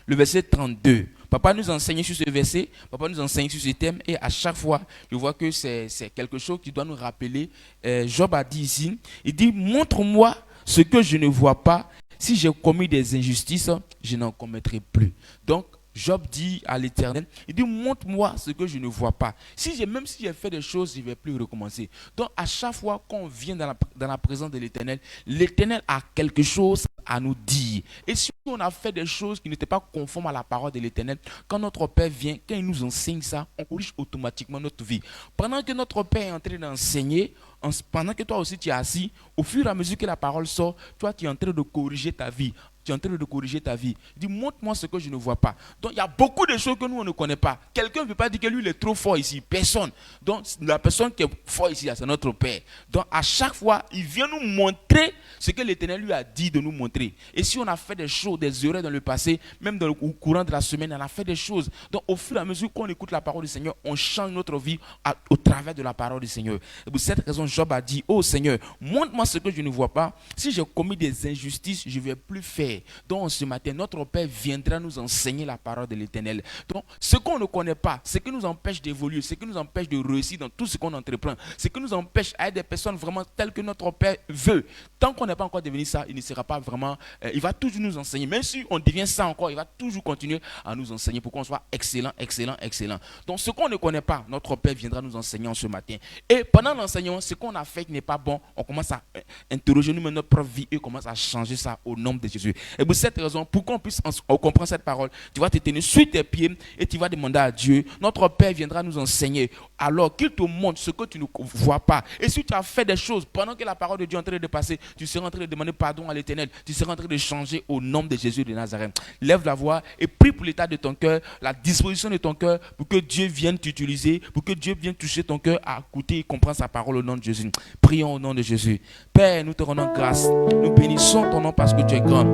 le verset 32. Papa nous enseigne sur ce verset, papa nous enseigne sur ce thème, et à chaque fois, je vois que c'est quelque chose qui doit nous rappeler. Job a dit ici, il dit, montre-moi ce que je ne vois pas. Si j'ai commis des injustices, je n'en commettrai plus. Donc, Job dit à l'Éternel, il dit, montre-moi ce que je ne vois pas. Même si j'ai fait des choses, je ne vais plus recommencer. Donc, à chaque fois qu'on vient dans la présence de l'Éternel, l'Éternel a quelque chose à nous dire. Et si on a fait des choses qui n'étaient pas conformes à la parole de l'Éternel, quand notre Père vient, quand il nous enseigne ça, on corrige automatiquement notre vie. Pendant que notre Père est en train d'enseigner, pendant que toi aussi tu es assis, au fur et à mesure que la parole sort, toi tu es en train de corriger ta vie. Tu es en train de corriger ta vie. Dis, montre-moi ce que je ne vois pas. Donc, il y a beaucoup de choses que nous, on ne connaît pas. Quelqu'un ne peut pas dire que lui, il est trop fort ici. Personne. Donc, la personne qui est fort ici, c'est notre Père. Donc, à chaque fois, il vient nous montrer ce que l'Éternel lui a dit de nous montrer. Et si on a fait des choses, des erreurs dans le passé, même au courant de la semaine, on a fait des choses. Donc, au fur et à mesure qu'on écoute la parole du Seigneur, on change notre vie au travers de la parole du Seigneur. Et pour cette raison, Job a dit, oh Seigneur, montre-moi ce que je ne vois pas. Si j'ai commis des injustices, je ne vais plus faire. Donc ce matin, notre Père viendra nous enseigner la parole de l'Éternel. Donc ce qu'on ne connaît pas, ce qui nous empêche d'évoluer, ce qui nous empêche de réussir dans tout ce qu'on entreprend, ce qui nous empêche à être des personnes vraiment telles que notre Père veut. Tant qu'on n'est pas encore devenu ça, il ne sera pas vraiment, il va toujours nous enseigner. Même si on devient ça encore, il va toujours continuer à nous enseigner pour qu'on soit excellent, excellent, excellent. Donc ce qu'on ne connaît pas, notre Père viendra nous enseigner en ce matin. Et pendant l'enseignement, ce qu'on a fait qui n'est pas bon, on commence à interroger nous-mêmes notre propre vie et on commence à changer ça au nom de Jésus. Et pour cette raison, pour qu'on puisse comprendre cette parole, tu vas te tenir sur tes pieds et tu vas demander à Dieu. Notre Père viendra nous enseigner alors qu'il te montre ce que tu ne vois pas. Et si tu as fait des choses pendant que la parole de Dieu est en train de passer, tu seras en train de demander pardon à l'Éternel. Tu seras en train de changer au nom de Jésus de Nazareth. Lève la voix et prie pour l'état de ton cœur, la disposition de ton cœur, pour que Dieu vienne t'utiliser, pour que Dieu vienne toucher ton cœur à écouter et comprendre sa parole au nom de Jésus. Prions au nom de Jésus. Père, nous te rendons grâce. Nous bénissons ton nom parce que tu es grand.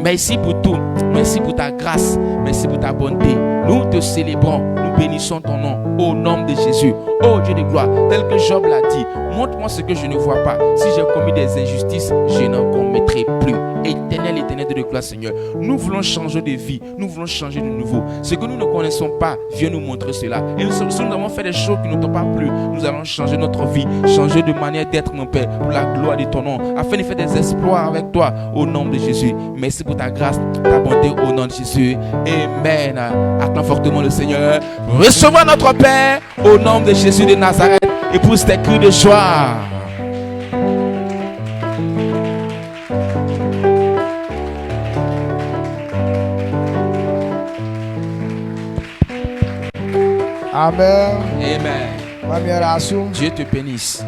Merci pour tout. Merci pour ta grâce. Merci pour ta bonté. Nous te célébrons. Nous bénissons ton nom au nom de Jésus. Oh Dieu de gloire, tel que Job l'a dit, montre-moi ce que je ne vois pas. Si j'ai commis des injustices, je n'en commettrai plus. Éternel, éternel de gloire, Seigneur. Nous voulons changer de vie. Nous voulons changer de nouveau. Ce que nous ne connaissons pas, viens nous montrer cela. Et si nous avons fait des choses qui ne t'ont pas plu, nous allons changer notre vie, changer de manière d'être, mon Père, pour la gloire de ton nom, afin de faire des exploits avec toi au nom de Jésus. Merci pour ta grâce, ta bonté au nom de Jésus. Amen. Acclame fortement le Seigneur. Recevons notre Père au nom de Jésus de Nazareth et pousse tes cris de joie. Amen. Amen. Dieu te bénisse.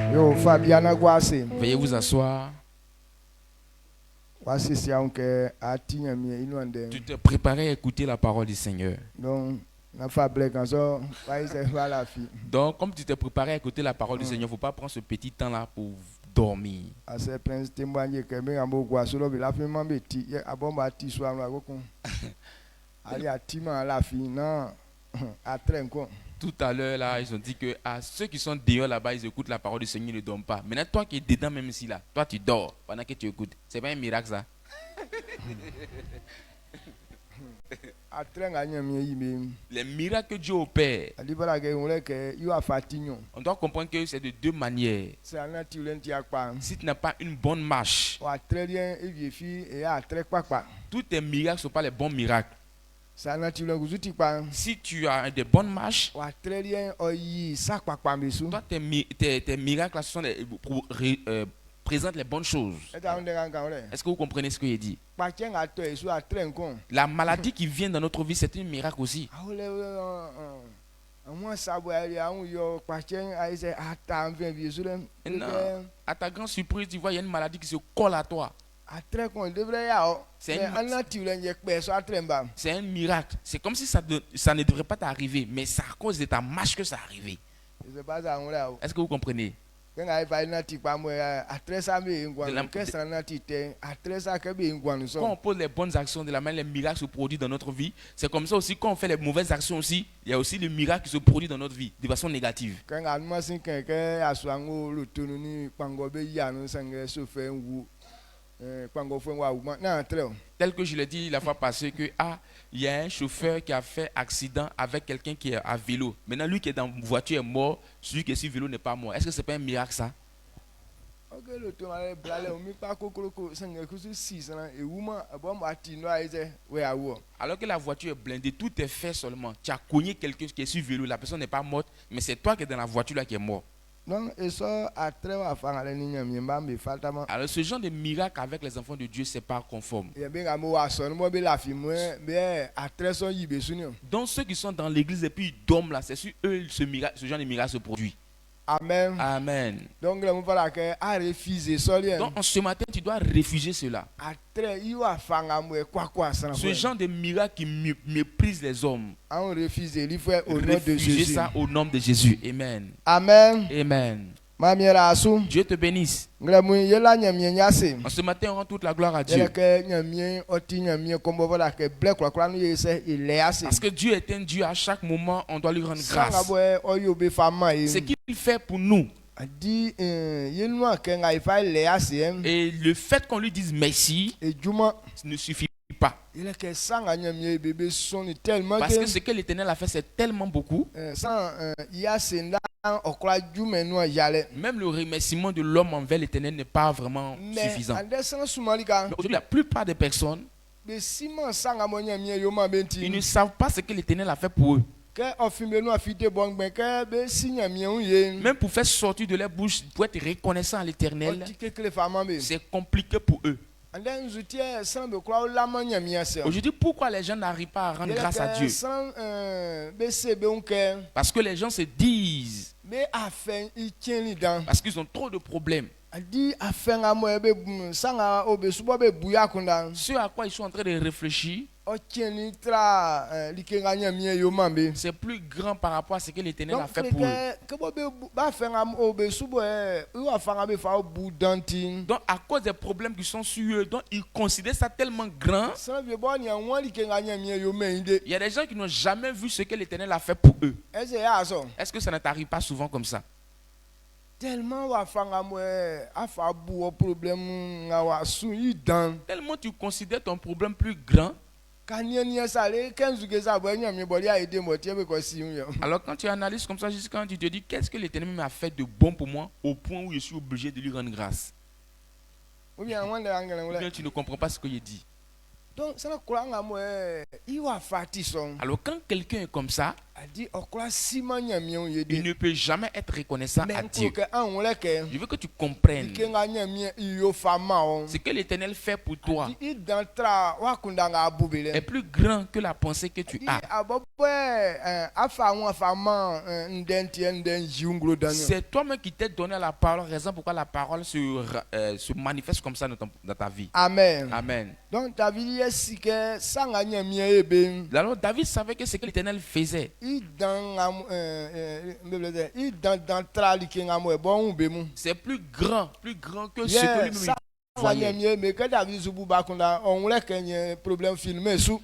Veuillez vous asseoir. Tu te préparais à écouter la parole du Seigneur. Donc, comme tu t'es préparé à écouter la parole du Seigneur, il ne faut pas prendre ce petit temps-là pour dormir. Tout à l'heure, là, ils ont dit que ceux qui sont dehors là-bas, ils écoutent la parole du Seigneur, ils ne dorment pas. Maintenant, toi qui es dedans, même ici, là, toi, tu dors pendant que tu écoutes. C'est pas un miracle, ça? Les miracles que Dieu opère, on doit comprendre que c'est de deux manières. Si tu n'as pas une bonne marche, tous tes miracles ne sont pas les bons miracles. Si tu as des bonnes marches, toi, tes miracles présentent les bonnes choses. Est-ce que vous comprenez ce que j'ai dit? La maladie qui vient dans notre vie, c'est un miracle aussi. À ta grande surprise, tu vois, il y a une maladie qui se colle à toi. C'est un miracle. C'est comme si ça ne devrait pas t'arriver, mais c'est à cause de ta marche que ça est arrivé. Est-ce que vous comprenez? Quand on pose les bonnes actions de la main, les miracles se produisent dans notre vie. C'est comme ça aussi, quand on fait les mauvaises actions aussi, il y a aussi le miracle qui se produit dans notre vie de façon négative. Tel que je l'ai dit la fois passée, que il y a un chauffeur qui a fait accident avec quelqu'un qui est à vélo. Maintenant, lui qui est dans la voiture est mort, celui qui est sur vélo n'est pas mort. Est-ce que ce n'est pas un miracle ça? Alors que la voiture est blindée, tout est fait seulement. Tu as cogné quelqu'un qui est sur vélo, la personne n'est pas morte, mais c'est toi qui es dans la voiture là qui est mort. Alors ce genre de miracle avec les enfants de Dieu, c'est pas conforme. Donc ceux qui sont dans l'église et puis ils dorment là, c'est sur eux ce genre de miracle se produit. Amen. Amen. Donc en ce matin, tu dois refuser cela. Ce genre de miracle qui méprise les hommes. Refusez ça au nom de Jésus. Amen. Amen. Amen. Dieu te bénisse. En ce matin, on rend toute la gloire à Dieu. Parce que Dieu est un Dieu, à chaque moment, on doit lui rendre grâce. Ce qu'il fait pour nous. Et le fait qu'on lui dise merci ne suffit pas. Parce que ce que l'Éternel a fait, c'est tellement beaucoup. Même le remerciement de l'homme envers l'Éternel n'est pas vraiment suffisant. Mais aujourd'hui, la plupart des personnes, ils ne savent pas ce que l'Éternel a fait pour eux. Même pour faire sortir de leur bouche, pour être reconnaissant à l'Éternel, c'est compliqué pour eux. Aujourd'hui, pourquoi les gens n'arrivent pas à rendre grâce à Dieu? Parce que les gens se disent, parce qu'ils ont trop de problèmes. Ce à quoi ils sont en train de réfléchir, c'est plus grand par rapport à ce que l'Éternel a fait pour eux. Donc à cause des problèmes qui sont sur eux, donc ils considèrent ça tellement grand. Il y a des gens qui n'ont jamais vu ce que l'Éternel a fait pour eux. Est-ce que ça ne t'arrive pas souvent comme ça? Tellement tu considères ton problème plus grand. Alors quand tu analyses comme ça, jusqu'à quand tu te dis qu'est-ce que l'Éternel m'a fait de bon pour moi au point où je suis obligé de lui rendre grâce. Ou bien tu ne comprends pas ce que je dis. Alors quand quelqu'un est comme ça, il ne peut jamais être reconnaissant à Dieu. Je veux que tu comprennes ce que l'Éternel fait pour toi est plus grand que la pensée que tu as. C'est toi-même qui t'es donné la parole, raison pourquoi la parole se manifeste comme ça dans ta vie. Amen. Amen. Donc alors David savait que ce que l'Éternel faisait. C'est plus grand que ce que lui-même voyait.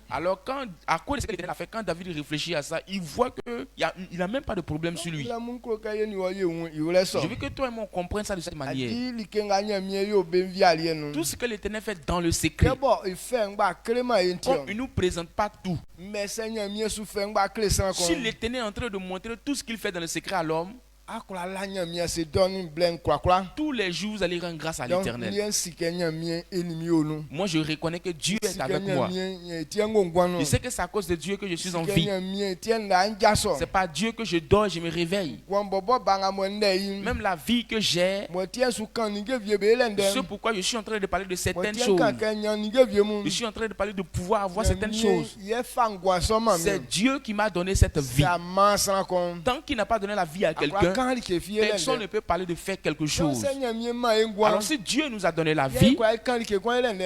Alors à cause de ce que l'Éternel a fait, quand David réfléchit à ça, il voit qu'il n'a même pas de problème sur lui. Je veux que toi et moi on comprenne ça de cette manière. Tout ce que l'Éternel fait dans le secret, comme il ne nous présente pas tout. Si l'Éternel est en train de montrer tout ce qu'il fait dans le secret à l'homme, tous les jours vous allez rendre grâce à l'Éternel. Moi je reconnais que Dieu est avec moi. Je sais que c'est à cause de Dieu que je suis en vie. C'est pas Dieu que je dors et je me réveille. Même la vie que j'ai, c'est pourquoi je suis en train de parler de certaines choses. Je suis en train de parler de pouvoir avoir certaines choses. C'est Dieu qui m'a donné cette vie. Tant qu'il n'a pas donné la vie à quelqu'un, personne ne peut parler de faire quelque chose. Alors si Dieu nous a donné la vie,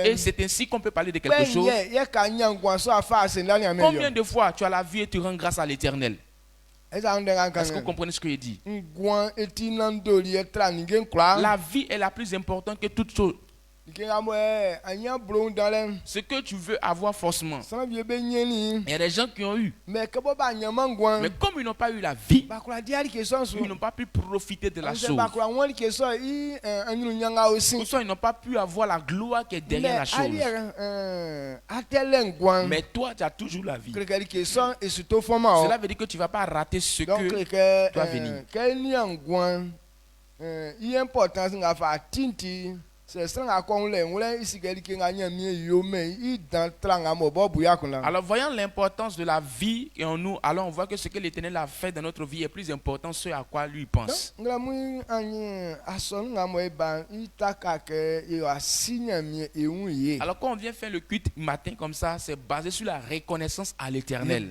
et c'est ainsi qu'on peut parler de quelque chose, combien de fois tu as la vie et tu rends grâce à l'Éternel? Est-ce que vous comprenez ce que je dis? La vie est la plus importante que toute chose. Ce que tu veux avoir forcément. Il Il y a des gens qui ont eu. Mais comme ils n'ont pas eu la vie, ils n'ont pas pu profiter de la chose. Ou soit ils n'ont pas pu avoir la gloire qui est derrière la chose. Mais toi, tu as toujours la vie. Cela veut dire que tu ne vas pas rater ce que doit venir. Il est important de faire alors voyant l'importance de la vie en nous, alors on voit que ce que l'Éternel a fait dans notre vie est plus important que ce à quoi lui pense. Alors quand on vient faire le culte matin comme ça, c'est basé sur la reconnaissance à l'Éternel.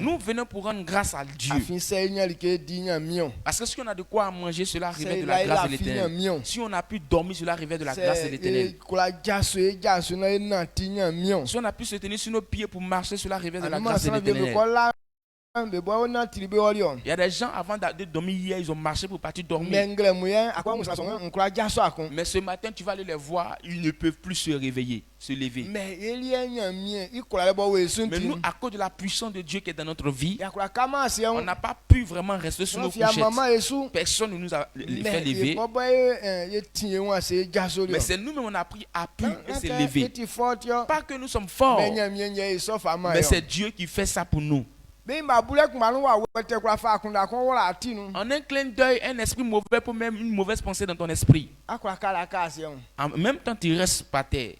Nous venons pour rendre grâce à Dieu. Parce que si on a de quoi manger, cela arrive de la grâce de l'Éternel. Si on a pu dormir, cela arrive de la grâce de l'Éternel. Si on a pu se tenir sur nos pieds pour marcher, cela arrive de la grâce de l'Éternel. Il y a des gens avant de dormir hier, ils ont marché pour partir dormir. Mais ce matin, tu vas aller les voir, ils ne peuvent plus se réveiller, se lever. Mais nous, à cause de la puissance de Dieu qui est dans notre vie, on n'a pas pu vraiment rester sur nos couchettes. Personne ne nous a fait lever. Mais c'est nous-mêmes on a pris appui et s'est levé. Pas que nous sommes forts, mais c'est Dieu qui fait ça pour nous. En un clin d'œil, un esprit mauvais peut même une mauvaise pensée dans ton esprit. En même temps, tu restes par terre.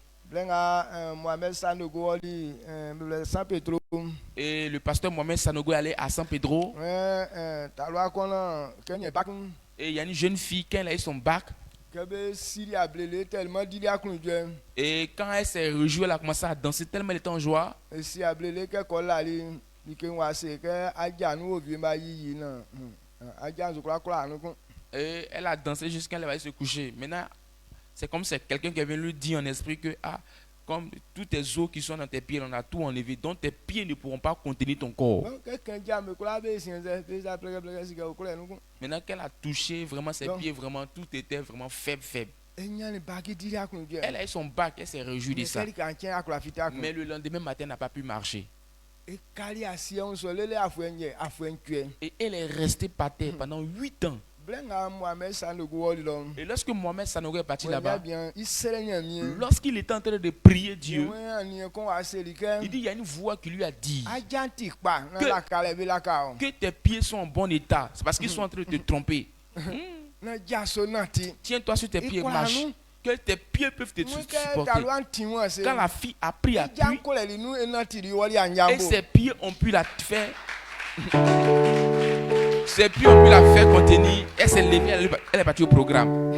Et le pasteur Mohamed Sanogo est allé à San Pedro. Et il y a une jeune fille qui a eu son bac. Et quand elle s'est réjouie, elle a commencé à danser tellement elle était en joie. Et elle a dansé jusqu'à elle va se coucher. Maintenant, c'est comme si quelqu'un qui vient lui dire en esprit que comme tous tes os qui sont dans tes pieds, on a tout enlevé, donc tes pieds ne pourront pas contenir ton corps. Maintenant qu'elle a touché vraiment ses pieds, vraiment tout était vraiment faible. Elle a eu son bac, elle s'est réjouie de ça. Mais le lendemain matin, elle n'a pas pu marcher. Et elle est restée par terre pendant 8 ans. Et lorsque Mohamed Sanogo est parti là-bas, lorsqu'il était en train de prier Dieu, il dit il y a une voix qui lui a dit que tes pieds sont en bon état. C'est parce qu'ils sont en train de te tromper. Tiens-toi sur tes pieds, marche. Que tes pieds peuvent te supporter. Quand la fille a pris appui, et ses pieds ont pu la faire. Ses pieds ont pu la faire contenir. Elle s'est levée, elle est partie au programme.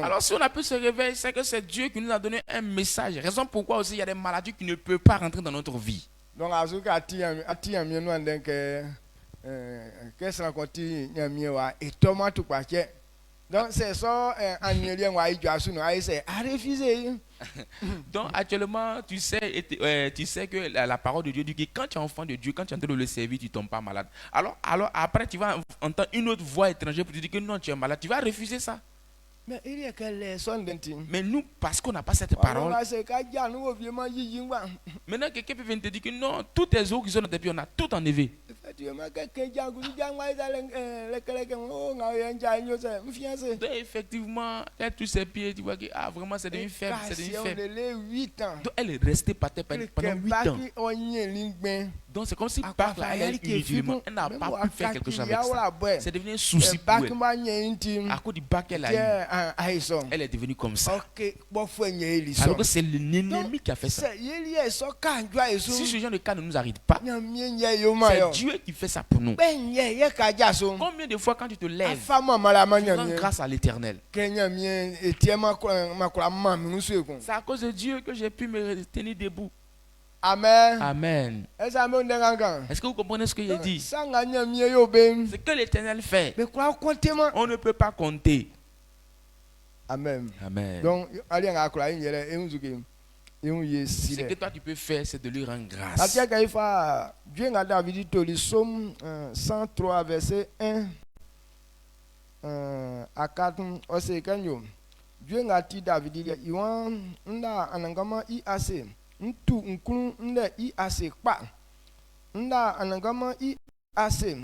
Alors si on a pu se réveiller, c'est que c'est Dieu qui nous a donné un message. Raison pourquoi aussi il y a des maladies qui ne peuvent pas rentrer dans notre vie. Donc c'est ça, donc actuellement, tu sais que la parole de Dieu dit que quand tu es enfant de Dieu, quand tu es en train de le servir, tu ne tombes pas malade. Alors après, tu vas entendre une autre voix étrangère pour te dire que non, tu es malade. Tu vas refuser ça. Mais nous, parce qu'on n'a pas cette parole, maintenant quelqu'un peut venir te dire que non, tous tes os qui sont dans tes pieds, on a tout enlevé. Donc, effectivement, elle touche ses pieds, tu vois que vraiment c'est devenu faible, c'est devenu faible. Donc elle est restée par terre pendant 8 ans. Donc c'est comme si par là, elle n'a pas pu faire quelque chose avec ça. C'est devenu un souci pour elle. À cause du bac qu'elle a eu, elle est devenue comme ça. Alors que c'est l'ennemi qui a fait ça. Si ce genre de cas ne nous arrive pas, c'est Dieu qui fait ça pour nous. Combien de fois quand tu te lèves, tu rends grâce à l'Éternel? C'est à cause de Dieu que j'ai pu me tenir debout. Amen. Amen. Est-ce que vous comprenez ce que je dis? Ce que l'Éternel fait, on ne peut pas compter. Amen. Amen. Donc, Iun ye Ce que sile. toi tu peux faire, c'est de lui rendre grâce. Atia kaifa Dieu nga David toli Somme 103 verset 1 à 4 ose kanyo. Dieu nga ti David iwan nda anangama I ase ntu nkunu nda I ase kpa nda anangama I ase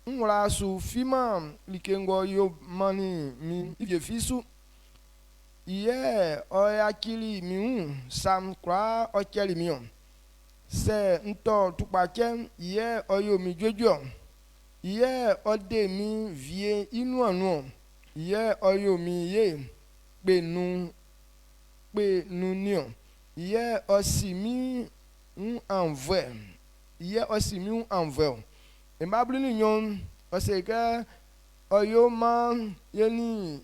nwala su fima likengo yo mani mi ye fisu iye oyakili miun sam kwa okeli mion se nto tupache iye oyo mi jojo iye ode mi vie inu anu iye oyo mi ye pe nu nion iye osi mi envoie iye osi mi envoie e mablu ni nyon oseka oyo ma yeni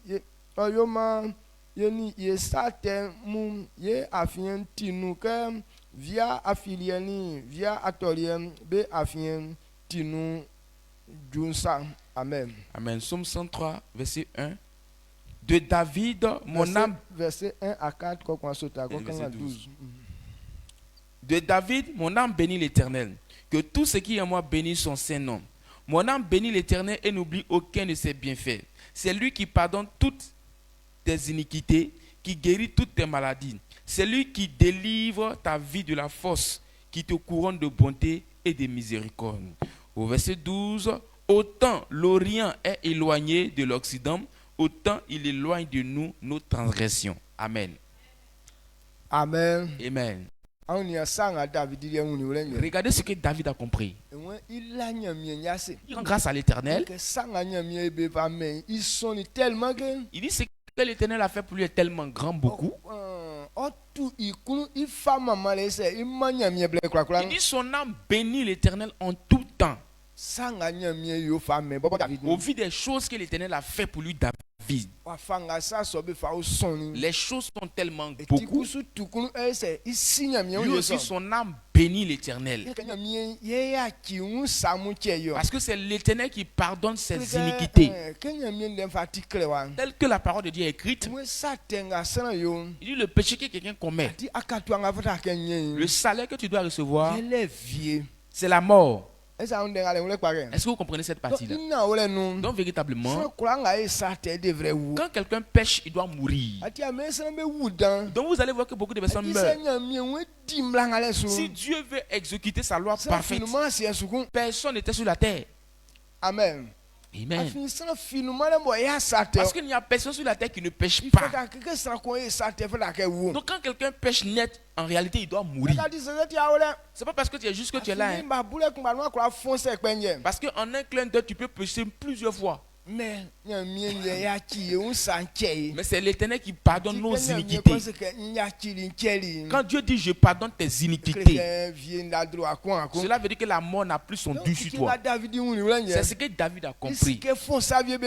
ye sate mu ye afien tinu ke via affilieni via atorien be afien tinu junsa. Amen. Amen. Psaume 103, verset 1. De David, mon âme. Verset 1 à 4, quoi qu'on soit à Verset 12. 12. De David, mon âme bénit l'Éternel. Que tout ce qui est en moi bénisse son saint nom. Mon âme bénit l'Éternel et n'oublie aucun de ses bienfaits. C'est lui qui pardonne toutes tes iniquités, qui guérit toutes tes maladies. C'est lui qui délivre ta vie de la fosse, qui te couronne de bonté et de miséricorde. Au verset 12, autant l'Orient est éloigné de l'Occident, autant il éloigne de nous nos transgressions. Amen. Amen. Amen. On y a sang à David, il y a un nouvel. Regardez ce que David a compris. Il a nié Il rend grâce à l'Éternel. que sang à nié pas mais ils sont tellement que Il dit ce que l'Éternel a fait pour lui est tellement grand, beaucoup. tout il femme malaise il mania mié blé quoi Il dit son âme bénit l'Éternel en tout temps. sang à nié yo femme bobo David. Au vu des choses que l'Éternel a fait pour lui, David. Wa fanga ça sobe fa o son. Les choses sont tellement Et beaucoup. su tukunu ese il signe mié Lui yo aussi, son âme bénit l'Éternel. Parce que c'est l'Éternel qui pardonne ses iniquités. Telle que la parole de Dieu est écrite. Il dit le péché que quelqu'un commet, le salaire que tu dois recevoir, c'est la mort. Est-ce que vous comprenez cette partie-là? Donc véritablement, quand quelqu'un pêche, il doit mourir. Donc vous allez voir que beaucoup de personnes meurent. Si Dieu veut exécuter sa loi parfaite, personne n'était sur la terre. Amen. Amen. Parce Parce qu'il n'y a personne sur la terre qui ne pêche pas. Donc quand quelqu'un pêche net, en réalité, il doit mourir. C'est pas parce que tu es juste que tu es là. Parce qu'en un clin d'œil, tu peux pécher plusieurs fois. Mais c'est l'Éternel qui pardonne nos iniquités. Quand Dieu dit je pardonne tes iniquités, cela veut dire que la mort n'a plus son dû sur toi. C'est ce que David a compris.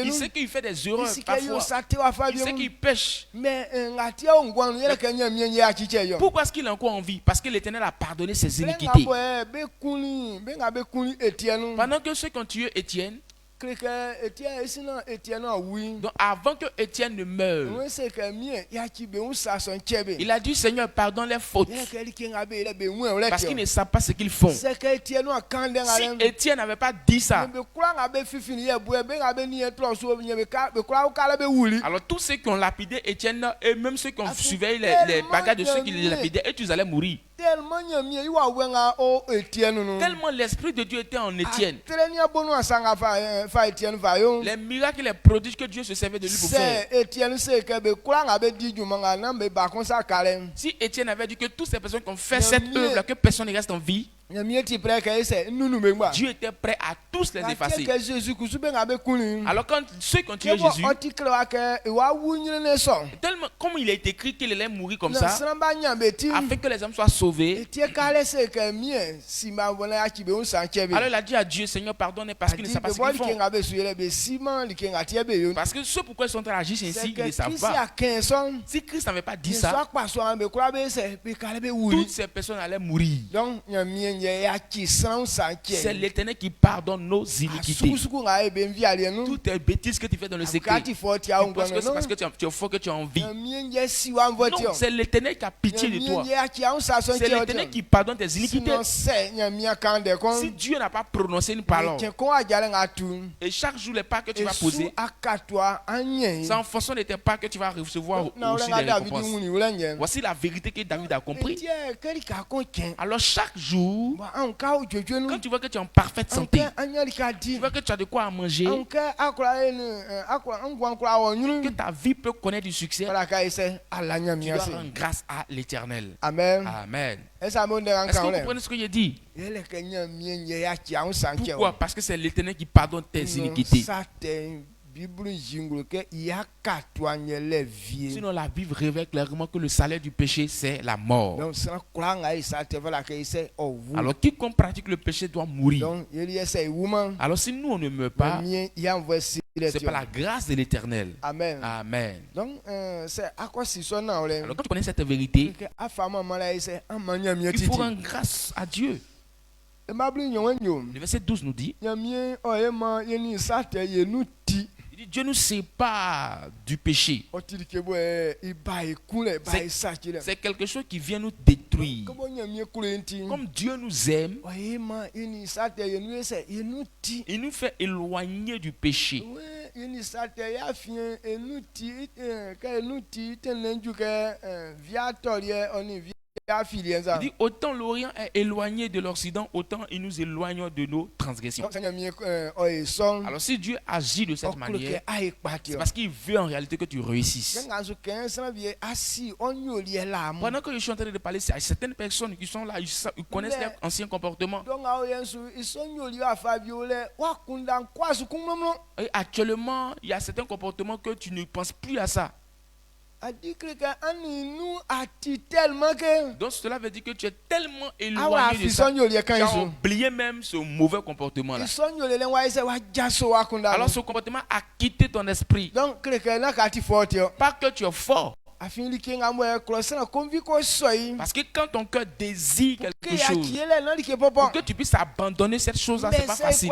Il sait qu'il fait des erreurs parfois. Il sait qu'il pêche. Pourquoi est-ce qu'il est encore en vie? Parce que l'Éternel a pardonné ses iniquités. Pendant que ceux qui ont tué Étienne, donc avant que Étienne ne meure, il a dit Seigneur, pardonne les fautes. Parce qu'ils ne savent pas ce qu'ils font. Si Étienne n'avait pas dit ça, alors tous ceux qui ont lapidé Étienne et même ceux qui ont surveillé les bagages de ceux qui les lapidaient, et tous allaient mourir. Tellement l'Esprit de Dieu était en Étienne. Les miracles et les prodiges que Dieu se servait de lui pour faire. Si Étienne avait dit que toutes ces personnes qui ont fait cette œuvre, que personne ne reste en vie, Dieu était prêt à tous les effacer. Alors quand ceux qui ont tué Jésus, tellement comme il a été écrit qu'il allait mourir comme ça, afin que les hommes soient sauvés, alors il a dit à Dieu, Seigneur, pardonne parce qu'ils ne savent pas ce qu'ils font. Parce que ce pourquoi ils sont en train d'agir ainsi, ils ne savent pas. Si Christ n'avait pas dit ça, toutes ces personnes allaient mourir. C'est l'Éternel qui pardonne nos iniquités. Toutes les bêtises que tu fais dans le secret, tu penses que c'est parce que tu es fort que tu as envie. Non, c'est l'Éternel qui a pitié de toi. C'est l'Éternel qui pardonne tes iniquités. Si Dieu n'a pas prononcé une parole, et chaque jour les pas que tu vas poser, c'est en fonction de tes pas que tu vas recevoir aussi les récompenses. Voici la vérité que David a compris. Alors chaque jour, quand tu vois que tu es en parfaite santé, tu vois que tu as de quoi à manger, que ta vie peut connaître du succès, tu dois rendre grâce à l'Éternel. Amen. Amen. Est-ce que vous comprenez ce que j'ai dit? Pourquoi? Parce que c'est l'Éternel qui pardonne tes iniquités. Sinon la Bible révèle clairement que le salaire du péché c'est la mort. Alors quiconque pratique le péché doit mourir. Alors si nous on ne meurt pas, c'est par la grâce de l'Éternel. Amen. Amen. Donc alors quand tu connais cette vérité, il faut rendre grâce à Dieu. Le verset 12 nous dit, Dieu nous sépare du péché. C'est quelque chose qui vient nous détruire. Comme Dieu nous aime, il nous fait éloigner du péché. Il dit autant l'Orient est éloigné de l'Occident, autant il nous éloigne de nos transgressions. Alors si Dieu agit de cette manière, c'est parce qu'il veut en réalité que tu réussisses. Pendant que je suis en train de parler, il y a certaines personnes qui sont là, ils connaissent leurs anciens comportements. Et actuellement, il y a certains comportements que tu ne penses plus à ça. Donc cela veut dire que tu es tellement éloigné de ça, tu as oublié même ce mauvais comportement là. Alors ce comportement a quitté ton esprit. Pas que tu es fort. Parce que quand ton cœur désire quelque chose, pour que tu puisses abandonner cette chose là, c'est pas facile.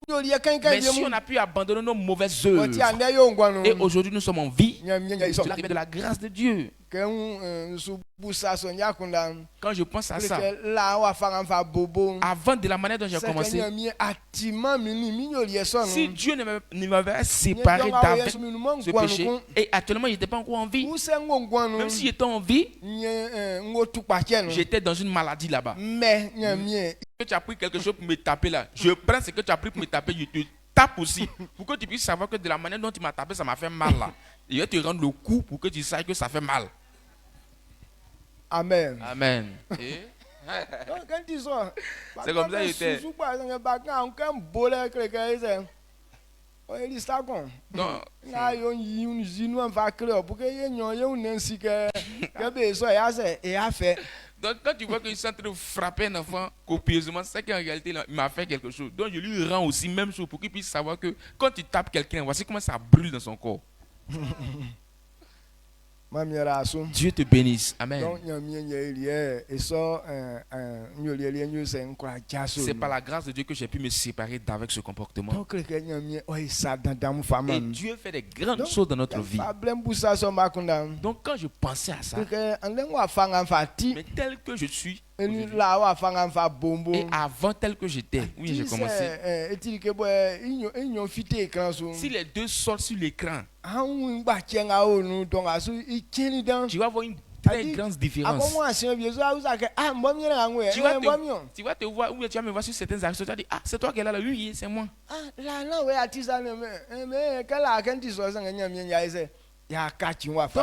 Mais si on a pu abandonner nos mauvaises œuvres, et aujourd'hui nous sommes en vie, c'est l'arrivée de la grâce de Dieu. Quand je pense à ça, avant de la manière dont j'ai commencé, si Dieu ne m'avait séparé d'avec ce péché, et actuellement il n'était pas encore en vie, même s'il était en vie, j'étais dans une maladie là-bas. Que tu as pris quelque chose pour me taper là, je prends ce que tu as pris pour me taper, je te tape aussi, pour que tu puisses savoir que de la manière dont tu m'as tapé, ça m'a fait mal là. Je vais te rendre le coup pour que tu saches que ça fait mal. Amen. Amen. C'est comme ça que j'étais. Donc quand tu vois que je suis en train de frapper un enfant copieusement, c'est qu'en réalité il m'a fait quelque chose. Donc je lui rends aussi même chose pour qu'il puisse savoir que quand tu tapes quelqu'un, voici comment ça brûle dans son corps. Dieu te bénisse. Amen. C'est par la grâce de Dieu que j'ai pu me séparer d'avec ce comportement. Et Dieu fait des grandes choses dans notre vie. Donc quand je pensais à ça, mais tel que je suis, et avant tel que j'étais, oui j'ai commencé. Si les deux sortent sur l'écran, tu vas voir une très grande différence. Tu vas te voir, ou tu vas me voir sur certaines actions, tu vas dire, ah c'est toi qui es là, oui c'est moi. Donc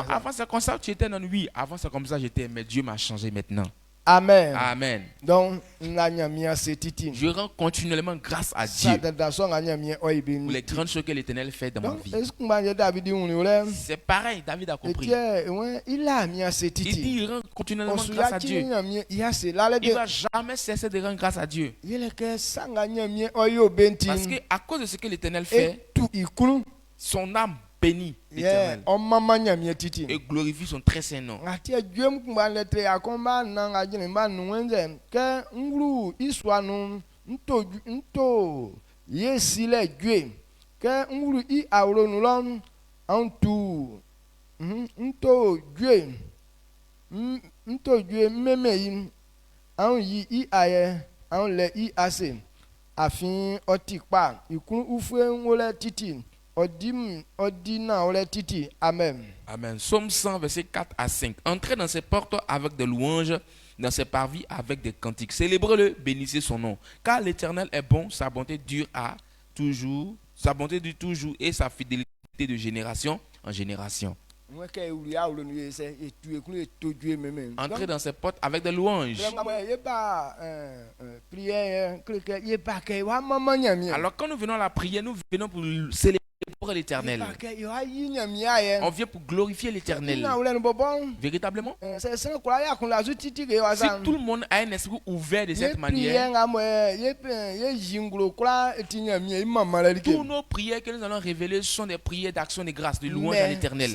avant c'est comme ça que tu étais, non oui, avant c'est comme ça j'étais, mais Dieu m'a changé maintenant. Amen. Amen. Donc, je rends continuellement grâce à Dieu pour les grandes choses que l'Éternel fait dans ma vie. C'est pareil, David a compris. Il dit il rend continuellement grâce à Dieu. Il ne va jamais cesser de rendre grâce à Dieu. Parce qu'à cause de ce que l'Éternel fait, son âme bénit yeah l'Éternel o mama nyamie titi et glorifie son très saint nom. atia dwem kumba letre akomba na ngajine ba nuwenze ke ngru iswanu nto yesile dwe ke ngru I awronu lon antu nto dwe meme yi an yi I aye an le I ase afin otikpa ikun ufwe ngole titi odina ole titi amen. Amen. Psaume 100, versets 4 à 5. Entrez dans ses portes avec des louanges, dans ses parvis avec des cantiques. Célébrez-le, bénissez son nom. Car l'Éternel est bon, sa bonté dure à toujours, sa bonté dure toujours et sa fidélité de génération en génération. Entrez dans ses portes avec des louanges. Alors quand nous venons à la prière, nous venons pour célébrer l'Éternel. On vient pour glorifier l'Éternel. Véritablement. Si tout le monde a un esprit ouvert de cette manière, toutes nos prières que nous allons révéler sont des prières d'action de grâce, de louange à l'Éternel.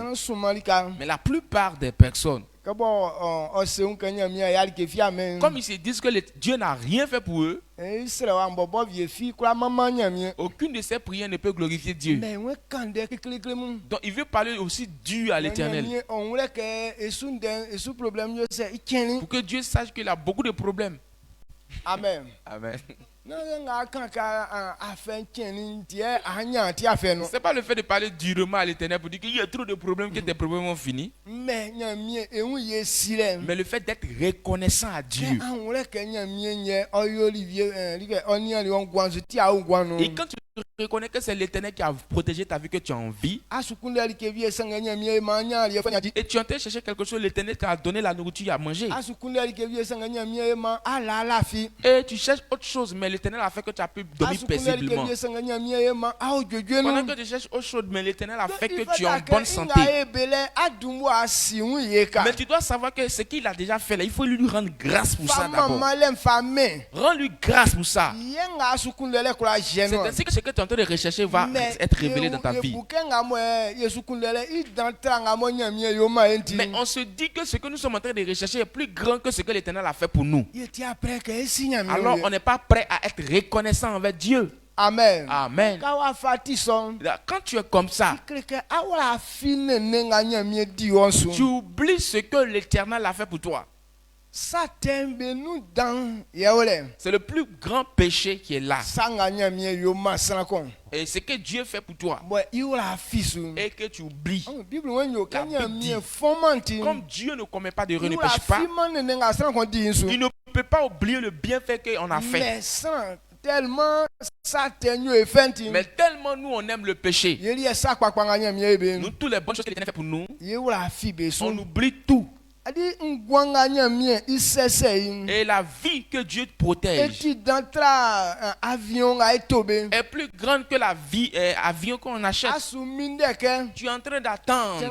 Mais la plupart des personnes, comme ils se disent que Dieu n'a rien fait pour eux, aucune de ces prières ne peut glorifier Dieu. Donc il veut parler aussi Dieu à l'Éternel. Pour que Dieu sache qu'il a beaucoup de problèmes. Amen. Amen. C'est pas le fait de parler durement à l'Éternel pour dire qu'il y a trop de problèmes, que tes problèmes ont fini. Mais le fait d'être reconnaissant à Dieu. Et quand tu reconnais que c'est l'Éternel qui a protégé ta vie, que tu as en vie, et tu es en train de chercher quelque chose, l'Éternel t'a donné la nourriture à manger, et tu cherches autre chose, mais l'Éternel a fait que tu as pu dormir paisiblement. Pendant que tu cherches autre chose, mais l'Éternel a fait que tu es en bonne santé. Mais tu dois savoir que ce qu'il a déjà fait là, il faut lui rendre grâce pour ça d'abord. Rends-lui grâce pour ça. C'est ainsi que ce que tu es en train de rechercher va être révélé dans ta vie. Mais on se dit que ce que nous sommes en train de rechercher est plus grand que ce que l'Éternel a fait pour nous. Alors on n'est pas prêt à être reconnaissant envers Dieu. Amen. Amen. Quand tu es comme ça, tu oublies ce que l'Éternel a fait pour toi. C'est le plus grand péché qui est là. Et ce que Dieu fait pour toi et que tu oublies. La Bible dit, comme Dieu ne commet pas d'erreur, ne pêche pas, il ne peut pas oublier le bienfait qu'on a fait. Mais tellement nous on aime le péché, nous toutes les bonnes choses que l'Éternel fait pour nous, on oublie tout. Et la vie que Dieu te protège est plus grande que la vie avion qu'on achète. Tu es en train d'attendre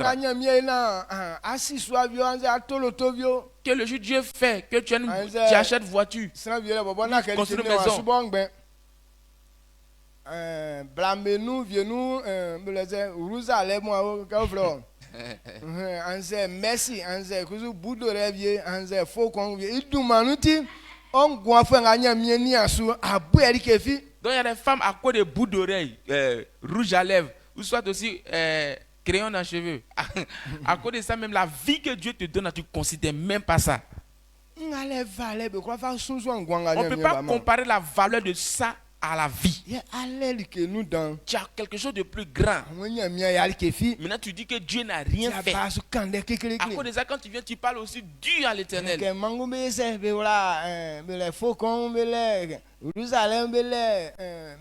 que le jour Dieu fait que tu achètes voiture, construis une maison. Blâmez-nous, viens-nous, anze merci anze kuzu budo revie anze fokon idumanuti ongwa fenga nyamie ni asu abu erikefi. Donc il y a des femmes à cause de bouts d'oreilles, rouge à lèvres, ou soit aussi crayon dans les cheveux. À cause de ça, même la vie que Dieu te donne, tu ne considères même pas ça. On ne peut pas comparer la valeur de ça à la vie. Tu as quelque chose de plus grand. Maintenant tu dis que Dieu n'a rien fait. À cause de ça, quand tu viens, tu parles aussi Dieu à l'Éternel.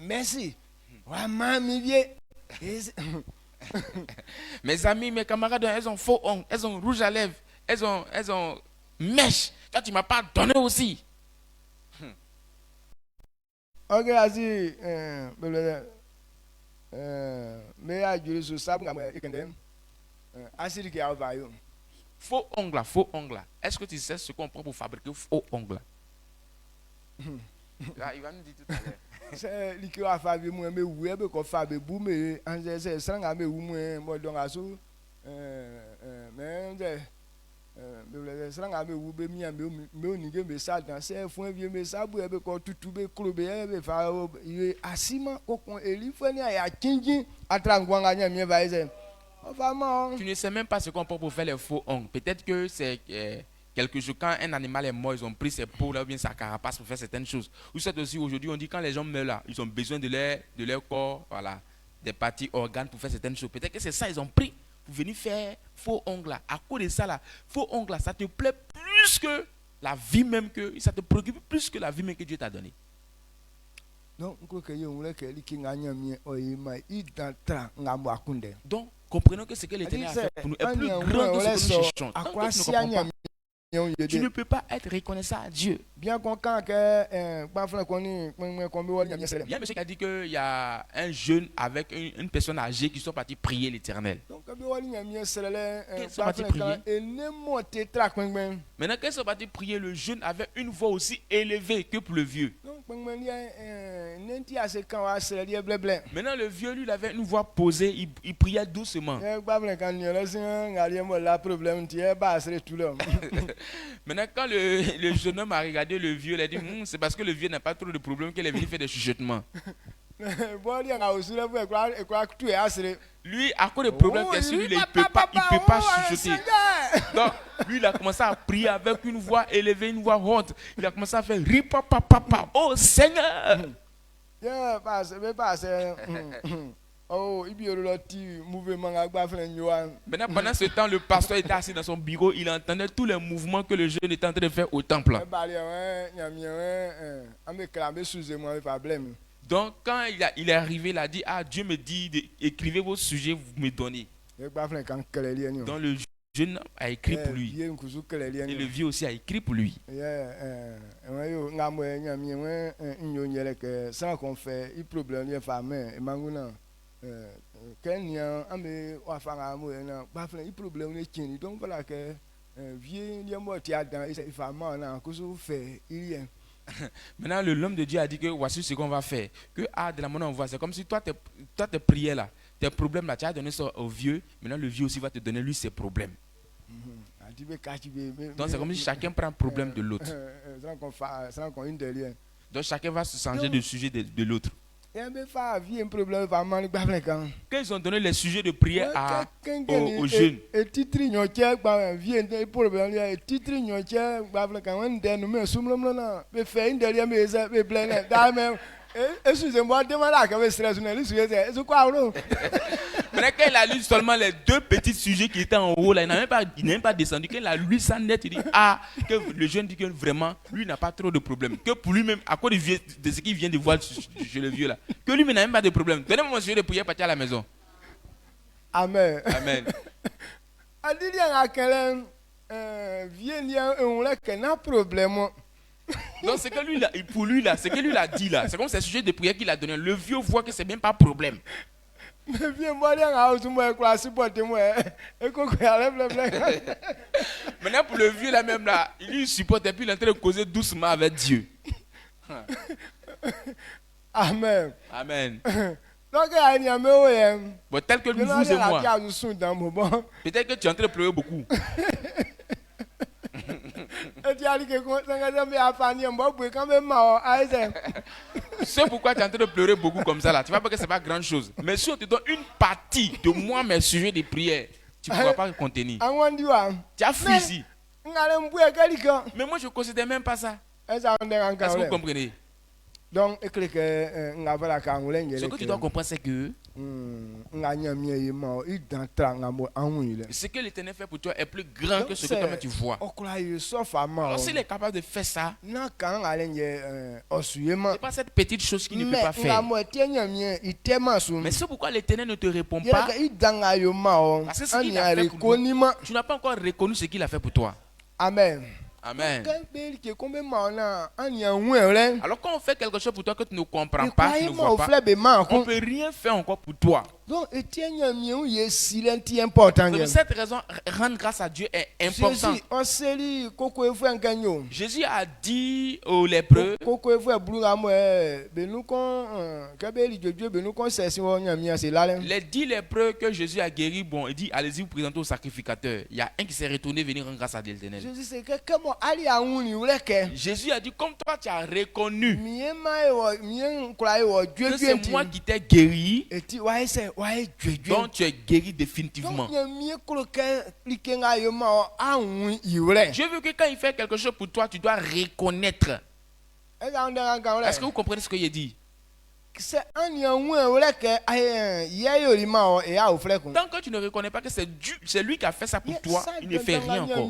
Merci. Mes amis, mes camarades, elles ont faux ongles, elles ont rouge à lèvres, elles ont mèche. Toi, tu ne m'as pas donné aussi. Ok, asi, faux ongles, faux ongles. Est-ce que tu sais ce qu'on prend pour fabriquer faux ongles? Ah, il va nous dire tout à l'heure. c'est lui qui a fait moi mais oui be ko fa be bu me en c'est sanga me wu moi mo donc aso mais le sanga me wu be mi me oni ge me sa dans c'est fun vie me sa bu be ko tutu be klo be be fa asima ko kon eli fani ya kinjin atrangwanga nya mi va ise vraiment Tu ne sais même pas ce qu'on prend pour faire les faux ongles. Peut-être que c'est quelque chose, quand un animal est mort, ils ont pris ses peaux là, ou bien sa carapace pour faire certaines choses. Ou c'est aussi aujourd'hui, on dit quand les gens meurent là, ils ont besoin de leur corps, voilà, des parties, organes pour faire certaines choses. Peut-être que c'est ça, ils ont pris pour venir faire faux ongles là. À cause de ça là, faux ongles là, ça te plaît plus que la vie même que, ça te préoccupe plus que la vie même que Dieu t'a donnée. donc ko ke yo wule ke li ki nganya mi o yi ma i dan tra ngamo akunde Donc, comprenons que ce que l'Éternel a fait pour nous est plus grand que ce que nous cherchons. Tant que tu ne comprends pas, tu ne peux pas être reconnaissant à Dieu. bien qu'on quand que pas flan qu'on ni qu'on be wali nyesere Il y a un monsieur qui a dit qu'il y a un jeune avec une personne âgée qui sont partis prier l'Éternel. donc be wali nyesere le Ils sont pas partis flan quand et ne monter tra kpengben Maintenant, quand ils sont partis prier, le jeune avait une voix aussi élevée que pour le vieux. donc kpengben li nenti ase kan wa sere li bleble Maintenant, le vieux, lui, il avait une voix posée, il priait doucement. pas flan quand ni le sin ngali mo la problème ti e ba sere tout le Maintenant, quand le jeune homme a regardé le vieux, il a dit, c'est parce que le vieux n'a pas trop de problèmes qu'il est venu faire des chuchotements. bon li nga osu le e kwa tu e asere Lui, à cause des problèmes qu'il a sur lui, il ne peut pas chuchoter. Donc, lui, il a commencé à prier avec une voix élevée, une voix haute. Il a commencé à faire ripa papa, oh Seigneur. yeah passe be passe oh ibi oro ti mouvement agba flan yo an Maintenant, pendant ce temps, le pasteur était assis dans son bureau. Il entendait tous les mouvements que le jeune était en train de faire au temple. Donc, quand il est arrivé, il a dit, ah, Dieu me dit, écrivez vos sujets, vous me donnez. Donc, le jeune a écrit pour lui. Et le vieux aussi a écrit pour lui. Donc voilà que Maintenant, l'homme de Dieu a dit que voici ce qu'on va faire. Que de la monnaie on voit, c'est comme si toi tes prières là, tes problèmes là, tu as donné ça au vieux. Maintenant, le vieux aussi va te donner lui ses problèmes. Donc, c'est comme si chacun prend un problème de l'autre. Donc, chacun va se changer de sujet de l'autre. Quand ils ont donné les sujets de prière aux jeunes, excusez-moi, demandez à stress. maintenant quand il a lu seulement les deux petits sujets qui étaient en haut là, il n'a même pas descendu. Quand il a lu ça net, il dit que le jeune dit que vraiment lui n'a pas trop de problèmes, que pour lui-même à cause de ce qu'il vient de voir chez le vieux là, que lui-même n'a même pas de problème. Donnez-moi mon sujet de prière, partir à la maison. Amen. Amen. Donc c'est que lui là, pour lui là, c'est que lui l'a dit là, c'est comme ce sujet de prière qu'il a donné. Le vieux voit que c'est même pas problème. Maintenant pour le vieux là même là, il lui supporte et puis il est en train de causer doucement avec Dieu. Amen. Amen. Donc Bon, tel que vous et moi, peut-être que tu es en train de pleurer beaucoup. C'est pourquoi tu es en train de pleurer beaucoup comme ça là. Tu vois pas que c'est pas grande chose. Mais si on te donne une partie de moi mes sujets de prière, tu ne pourras pas le contenir. Tu as fui ici. Mais moi je ne considère même pas ça. Est-ce que vous comprenez? Donc, ce que tu dois comprendre, c'est que ce que l'Éternel fait pour toi est plus grand que ce que toi tu vois. Alors s'il est capable de faire ça, c'est pas cette petite chose qu'il ne peut pas faire. Mais c'est pourquoi l'Éternel ne te répond pas. Parce que ce qu'il a fait pour toi, tu n'as pas encore reconnu ce qu'il a fait pour toi. Amen. Amen. Alors quand on fait quelque chose pour toi que tu ne comprends pas, tu ne vois pas, on ne peut rien faire encore pour toi. Donc etienne nyamien ye silenti important. C'est pour cette raison, rendre grâce à Dieu est important. Jésus oseli koko efu enkanyo. Jésus a dit aux lépreux, Koko efu ebulunga mo benu kon kabeli jojo benu kon sesi wo nyamien c'est là. les 10 lépreux que Jésus a guéris, bon, il dit, allez-y vous présenter au sacrificateur. Il y a un qui s'est retourné venir rendre grâce à l'Éternel. Jésus c'est que comment ali auni uleke. Jésus a dit, comme toi tu as reconnu Miema ewo mien kula ewo que jojo c'est moi qui t'ai guéri, eti wa ese wa jojo. donc tu es guéri définitivement. Donc nyamien koloke likenga yo ma auni iule. Dieu veut que quand il fait quelque chose pour toi, tu dois reconnaître. Est-ce que vous comprenez ce que il dit? C'est un uleke ye yolima o e a ofleku. Tant que tu ne reconnais pas que c'est lui qui a fait ça pour toi, il ne fait rien encore.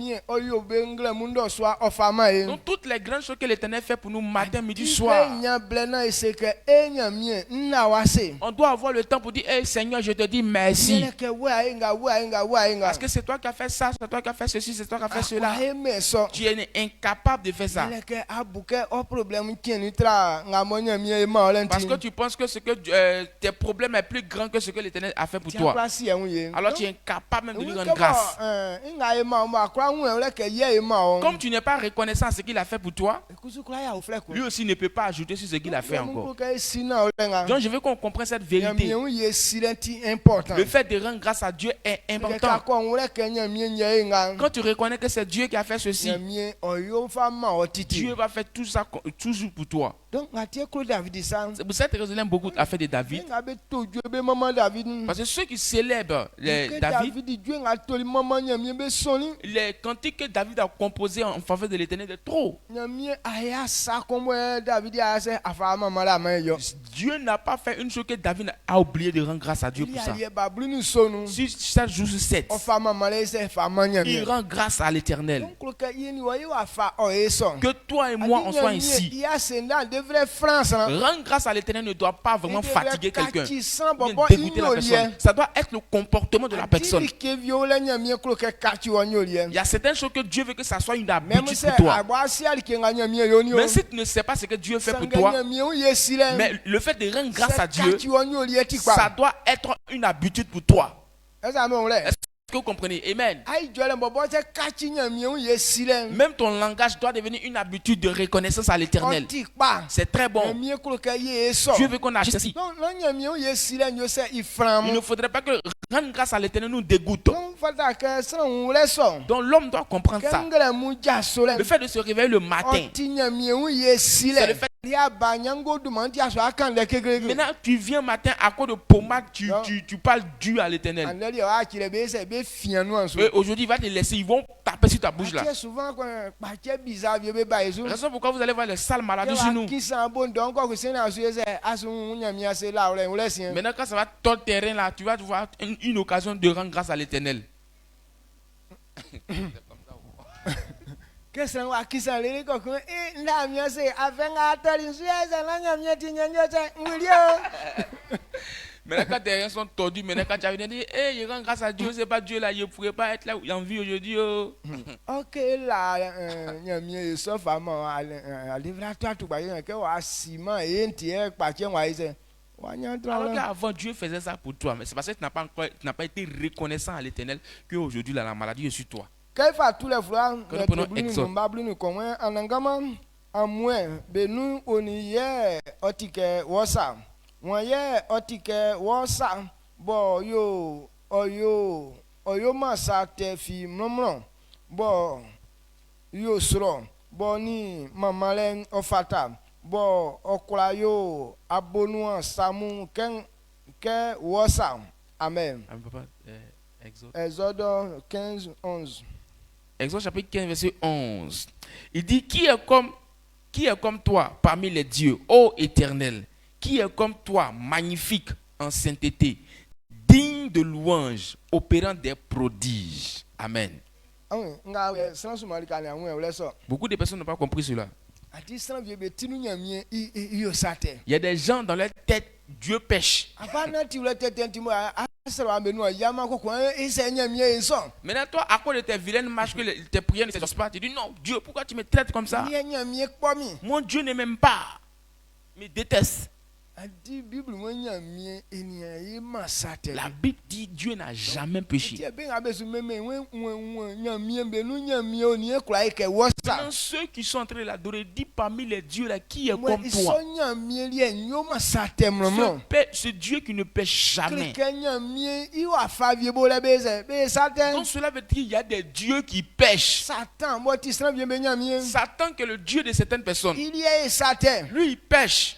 Donc toutes les grandes choses que l'Éternel fait pour nous matin, midi, soir, on doit avoir le temps pour dire, hey Seigneur, je te dis merci. Parce que c'est toi qui as fait ça, c'est toi qui as fait ceci, c'est toi qui as fait cela. Tu es incapable de faire ça. Parce que tu penses que tes problèmes est plus grand que ce que l'Éternel a fait pour toi. Alors tu es incapable même de lui rendre grâce. Comme tu n'es pas reconnaissant à ce qu'il a fait pour toi, lui aussi ne peut pas ajouter sur ce qu'il a fait encore. Donc je veux qu'on comprenne cette vérité. Le fait de rendre grâce à Dieu est important. Quand tu reconnais que c'est Dieu qui a fait ceci, Dieu va faire tout ça toujours pour toi. Donc, c'est pour cette raison beaucoup a fait de David. Parce que ceux qui célèbrent David, les cantiques que David a composés en faveur de l'Éternel est trop. Dieu n'a pas fait une chose que David a oublié de rendre grâce à Dieu pour ça. Si 7 jours sur 7, il rend grâce à l'Éternel. Que toi et moi on soit ici. Rendre grâce à l'Éternel ne doit pas vraiment fatiguer quelqu'un, dégoûter la personne. Ça doit être le comportement de la personne. Il y a certaines choses que Dieu veut que ça soit une habitude pour toi. Même si tu ne sais pas ce que Dieu fait pour toi, mais le fait de rendre grâce à Dieu, ça doit être une habitude pour toi. Est-ce que vous comprenez? Amen. Même ton langage doit devenir une habitude de reconnaissance à l'Éternel. C'est très bon. Dieu veut qu'on agisse ainsi. Il ne faudrait pas que rendre grâce à l'Éternel nous dégoûte. Donc l'homme doit comprendre ça. Le fait de se réveiller le matin, c'est le fait. Maintenant tu viens matin à cause de pommade, tu parles Dieu à l'Éternel. Aujourd'hui il va te laisser, ils vont taper sur ta bouche là. Raison pourquoi vous allez voir les sales maladies sur nous. Maintenant quand ça va ton terrain là, tu vas voir une occasion de rendre grâce à l'Éternel. Maintenant quand tes reins sont tordus, maintenant quand tu as dit, hey, je rends grâce à Dieu, c'est pas Dieu là, je ne pourrais pas être là en vie aujourd'hui. Ok là, alors qu'avant Dieu faisait ça pour toi, mais c'est parce que tu n'as pas été reconnaissant à l'Éternel qu'aujourd'hui la maladie est sur toi. Quand nous prenons Exode. Amen. Exode 15, 11. Exode chapitre 15, verset 11. Il dit, qui est comme toi parmi les dieux, ô Éternel, qui est comme toi, magnifique en sainteté, digne de louange, opérant des prodiges. Amen. Beaucoup de personnes n'ont pas compris cela. Il y a des gens dans leur tête, Dieu pêche. Maintenant, toi, à cause de tes vilaines marches, que tes prières ne s'exaucent pas, tu dis non, Dieu, pourquoi tu me traites comme ça? Mon Dieu ne m'aime pas, il me déteste. adi bible mo nyamie enia yi masate La Bible dit Dieu n'a jamais péché. tie be ngabesu meme we nyamie be nu nyamie oni ekura ike wosa Maintenant, ceux qui sont en train de l'adorer, dis parmi les dieux là, qui est we comme iso toi? nyamie lie nyo masate mromo Ce Dieu qui ne pêche jamais. klike nyamie iwa favie bo le beze be satan Donc cela veut dire qu'il y a des dieux qui pêchent. satan mo ti sran bien be nyamie Satan, qui est le dieu de certaines personnes, il y a satan lui il pêche,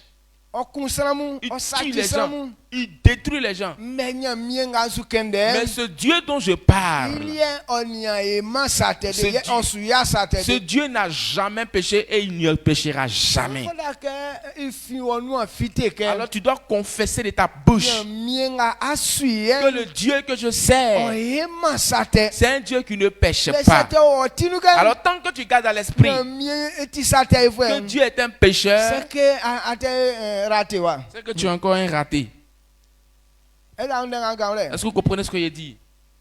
okun sramu il o tue sati les gens, sramu il détruit les gens. me nyamie nga su kende Mais ce Dieu dont je parle, il y a onia e masate Ce de ye Dieu- osu ya sate ce Dieu n'a jamais péché et il ne péchera jamais. Fola ke ifi wonu afite ke Alors tu dois confesser de ta bouche nyamie nga asuye que le Dieu que je sers, oye masate c'est un Dieu qui ne pêche le pas. sate o tinu ke Alors tant que tu gardes à l'esprit nyamie eti sate e que fwe Dieu est un pécheur, c'est que ate rate wa c'est que tu es encore un raté. e da ndanga gamle Est-ce que vous comprenez ce que je dis?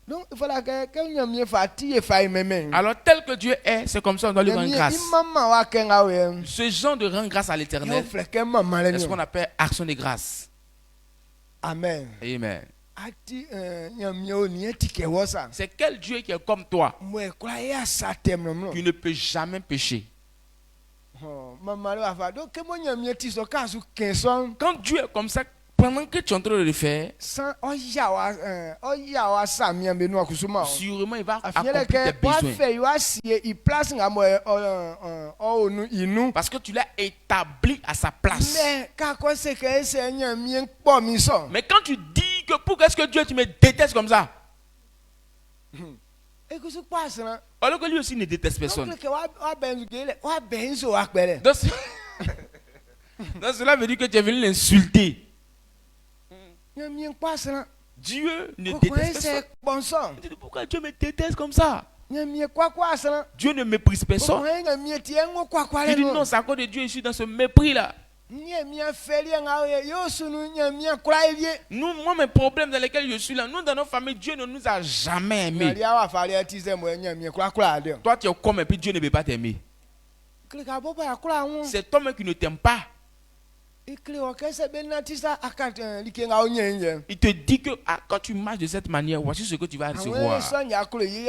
donc il faut que nyamie fa ti e fa meme Alors tel que Dieu est, c'est comme ça on doit lui rendre nyamie grâce. imama wa ke nga we Ce genre de rendre grâce à yo l'éternel, fleke mama le c'est ce ni qu'on appelle action de grâce. amen Amen. ati nyamie oni eti ke wosa C'est quel Dieu qui est comme toi, mwe kwa ya sate mno qui ne peut jamais pécher? mama le wa fa donc ke mo nyamie ti so ka su kenson Quand Dieu est comme ça, pendant que tu es en train de le faire, san oya wa samia be no akusuma sûrement il va afiele accomplir tes ke wa besoins. fe yo asie i place nga mo o nu inu Parce que tu l'as établi à sa place. mais ka ko se ke se nyamie po mi so Mais quand tu dis que pourquoi est-ce que Dieu tu me détestes comme ça, e ku su passe na alors que lui aussi ne déteste personne. donc ke wa benzu gele wa benzu wa pere Donc, donc cela veut dire que tu es venu l'insulter. nyamie passe na Dieu ne ko déteste se personne. bonson Tu dis, pourquoi Dieu me déteste comme ça? nyamie kwa sana Dieu ne méprise ko personne. nyamie ti engo kwa Tu le dis non, no c'est à cause de Dieu, je suis dans ce mépris-là. nyamie feli nga yo sunu nyamie kura evie Nous, moi, mes problèmes dans lesquels je suis là, nous, dans nos familles, Dieu ne nous a jamais aimés. ali awa fali ati se mo nyamie kura de Toi, tu es comme et puis Dieu ne veut pas t'aimer. klika bobo ya kura won C'est toi-même qui ne t'aime pas. ikle o kese be natisa akat like nga onyenye Il te dit que quand tu marches de cette manière, voici ce que tu vas awon recevoir. so nya kuro yi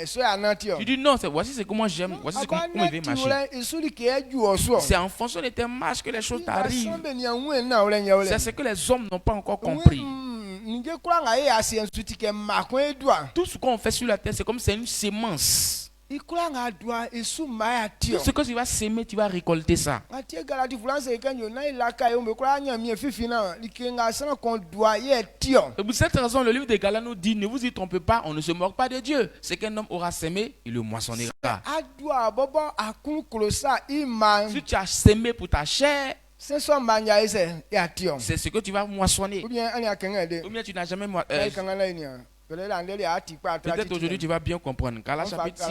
so ya nati o Tu dis non, voici ce que moi j'aime, voici ce comment il veut marcher. ule isuli ke eju oso C'est en fonction de tes marches que les choses t'arrivent. sambe ni anwe na ule nya ule C'est ce que les hommes n'ont pas encore compris. nje kura nga ye asi ensuti ke makon edua Tout ce qu'on fait sur la terre, c'est comme c'est une sémence. ikura nga dua isu ma ya Tout tio ce que tu vas s'aimer, tu vas récolter ça. ati galati france kenyo na ilaka yo me kura nya mi fifi na like nga sana kon dua ye tio Et pour cette raison, le livre de Galates nous dit, ne vous y trompez pas, on ne se moque pas de Dieu. Ce qu'un homme aura sémé, il le moissonnera. adua bobo akun klosa ima Si tu as sémé pour ta chair, se so mbanya ise ya tio c'est ce que tu vas moissonner. ou bien ani akenga de Ou bien tu n'as jamais ai kanga la ni pele la ndele ati pa atra peut-être aujourd'hui tu vas bien comprendre. Galates chapitre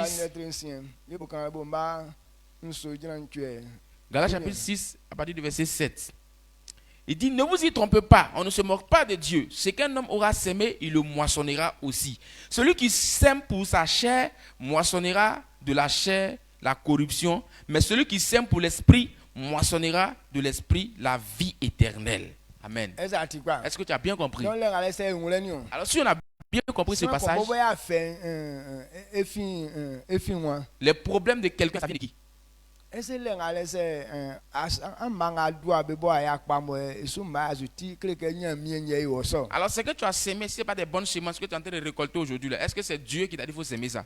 6. le bokan bomba nso jina ntwe Galates chapitre 6, à partir du verset 7. Il dit, ne vous y trompez pas, on ne se moque pas de Dieu. Ce qu'un homme aura sémé, il le moissonnera aussi. Celui qui sème pour sa chair, moissonnera de la chair la corruption. Mais celui qui sème pour l'esprit, moissonnera de l'esprit la vie éternelle. Amen. eza ati pa Est-ce que tu as bien compris? don le ngale se ngule ni o Alors si on a bien compris ce passage, bobo ya fe efin wa les problèmes de quelqu'un, ça vient de qui? ese le ngale se amanga dua bebo ya pa mo esu ma azuti kleke nya mi nye yo so Alors ce que tu as sémé, ce n'est pas des bonnes semences que tu es en train de récolter aujourd'hui. Est-ce que c'est Dieu qui t'a dit qu'il faut s'aimer ça?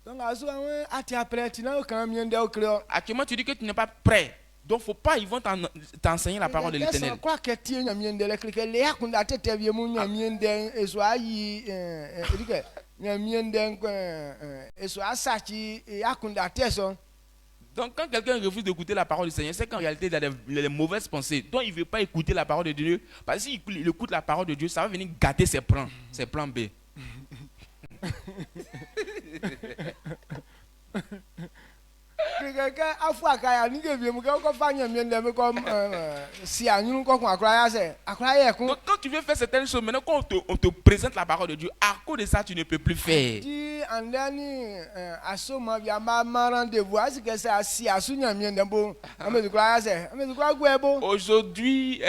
donc azu ati après ti na kan mi ndé o kleo Actuellement, tu dis que tu n'es pas prêt. Donc, faut pas, ils vont t'enseigner la parole de l'Éternel. kwa ke ti nya mi ndé le kleke le yakunda tete bi mu nya mi ndé esu ayi dike nya mi ndé esu asachi yakunda teso Donc, quand quelqu'un refuse d'écouter la parole du Seigneur, c'est qu'en réalité, il a les mauvaises pensées. Donc, il ne veut pas écouter la parole de Dieu. Parce que s'il écoute la parole de Dieu, ça va venir gâter ses plans B. kleke que Afouaka, ni que viens, qu'on fasse un bien comme si à nous, qu'on croit, c'est à croire qu'on Donc quand tu veux faire certaines choses, maintenant quand on te présente la parole de Dieu, à cause de ça, tu ne peux plus faire. dit en dernier à ce moment, il y a ma rendez-vous, est-ce que c'est assis à soutenir bien d'un bon, mais je crois, c'est, mais je crois que c'est bon. Aujourd'hui,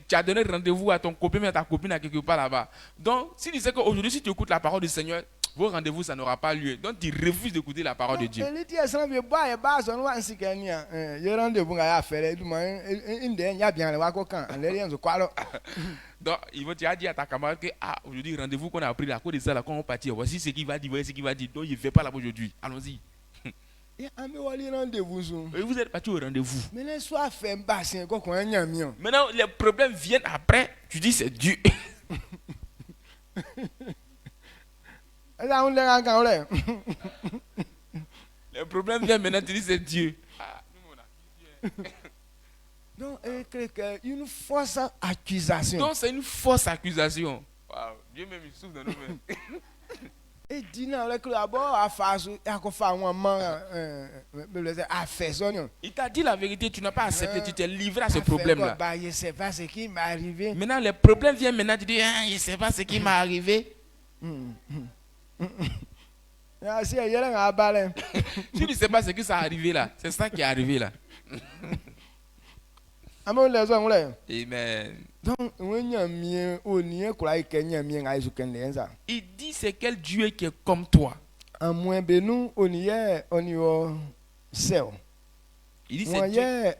tu as donné rendez-vous à ton copain, mais ta copine est quelque part là-bas. Donc, si tu sais qu'aujourd'hui, si tu écoutes la parole du Seigneur, vos rendez-vous, ça n'aura pas lieu. Donc, tu refuses d'écouter la parole de Dieu. Il dit, ça ne veut pas, il va se voir ainsi qu'il y a un rendez-vous à faire, il y a bien le wakokan, en l'air, je crois. Donc, ils vont te dire à ta camarade que, aujourd'hui, rendez-vous qu'on a pris, à cause de ça, là, quand on partit, voici ce qu'il va dire, voici ce qu'il va dire. Donc, il ne fait pas là aujourd'hui. Allons-y. Et rendez-vous. Et vous êtes parti au rendez-vous. Mais soit fait bassin, quoi qu'on a mis. Maintenant, les problèmes viennent après. Tu dis, c'est Dieu. Là, on l'a encore là. Les problèmes viennent maintenant, tu dis, c'est Dieu. Donc, une fausse accusation. Donc, c'est une fausse accusation. Wow. Dieu même, il souffre dans nos mains. Et dis non, que d'abord, à faire un moment, à faire ça. Il t'a dit la vérité, tu n'as pas accepté, tu t'es livré à ce problème-là. Je ne sais pas ce qui m'est arrivé. Maintenant, les problèmes viennent maintenant, tu dis, je ne sais pas ce qui m'est arrivé. Si il y a un balai. Tu ne sais pas ce qui s'est arrivé là. C'est ça qui est arrivé là. Amen. Donc, il dit c'est quel Dieu qui est comme toi. Il dit c'est